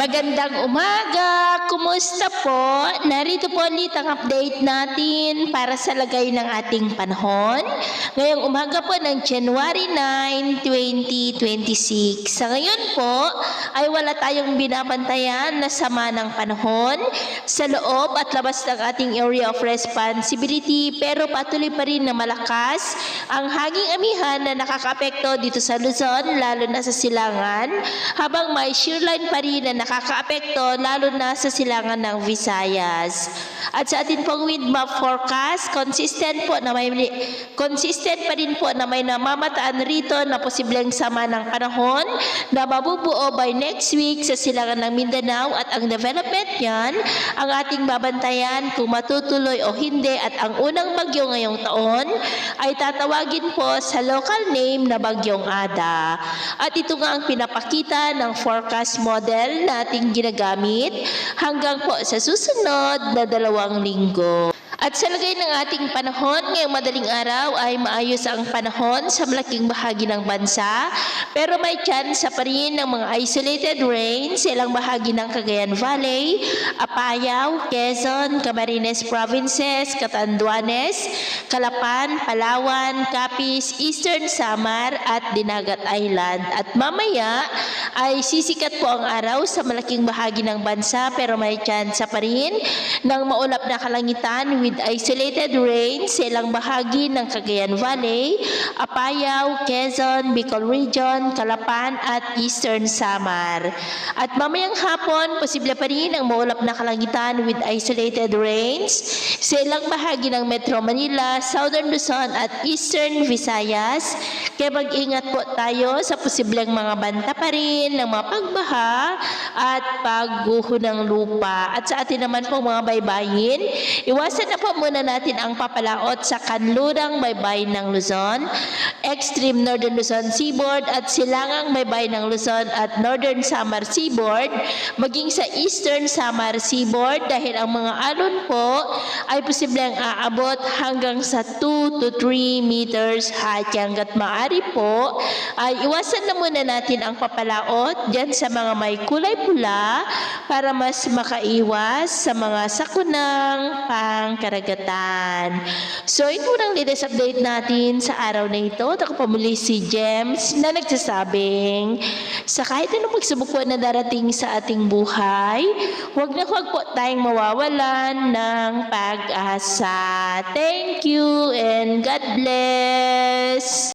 Magandang umaga! Kumusta po? Narito po ulit ang update natin para sa lagay ng ating panahon. Ngayong umaga po ng January 9, 2026. Sa ngayon po ay wala tayong binabantayan na sama ng panahon sa loob at labas ng ating area of responsibility, pero patuloy pa rin na malakas ang hanging amihan na nakakaapekto dito sa Luzon, lalo na sa silangan, habang may shearline pa rin na nakakaapekto lalo na sa silangan ng Visayas. At sa atin pong wind map forecast, consistent pa rin po na may namamataan rito na posibleng sama ng panahon na mabubuo by next week sa silangan ng Mindanao, at ang development niyan ang ating babantayan kung matutuloy o hindi, at ang unang bagyo ngayong taon ay tatawagin po sa local name na Bagyong Ada. At ito nga ang pinapakita ng forecast model nating ginagamit hanggang po sa susunod na 2 linggo. At sa lagay ng ating panahon, ngayong madaling araw ay maayos ang panahon sa malaking bahagi ng bansa, pero may chance pa rin ng mga isolated rain sa ilang bahagi ng Cagayan Valley, Apayao, Quezon, Camarines Provinces, Catanduanes, Calapan, Palawan, Capiz, Eastern Samar at Dinagat Island. At mamaya ay sisikat po ang araw sa malaking bahagi ng bansa, pero may chance pa rin ng maulap na kalangitan with isolated rain sa ilang bahagi ng Cagayan Valley, Apayao, Quezon, Bicol Region, Calapan at Eastern Samar. At mamayang hapon, posible pa rin ang maulap na kalangitan with isolated rains sa ilang bahagi ng Metro Manila, Southern Luzon at Eastern Visayas. Kaya mag-ingat po tayo sa posibleng mga banta pa rin ng mga pagbaha at pagguho ng lupa. At sa atin naman po mga baybayin, iwasan na po muna natin ang papalaot sa kanlurang baybayin ng Luzon, extreme northern Luzon seaboard at silangang baybayin ng Luzon at northern Samar seaboard, maging sa eastern Samar seaboard, dahil ang mga alon po ay posibleng aabot hanggang sa 2 to 3 meters height. Hanggat maaari po ay iwasan na muna natin ang papalaot dyan sa mga may kulay pula para mas makaiwas sa mga sakunang pangkaragatan. So ito ang latest update natin sa araw na ito. At ako pa muli si Gems na nagsasabing sa kahit anong pagsubok po na darating sa ating buhay, huwag na huwag po tayong mawawalan ng pag-asa. Thank you and God bless!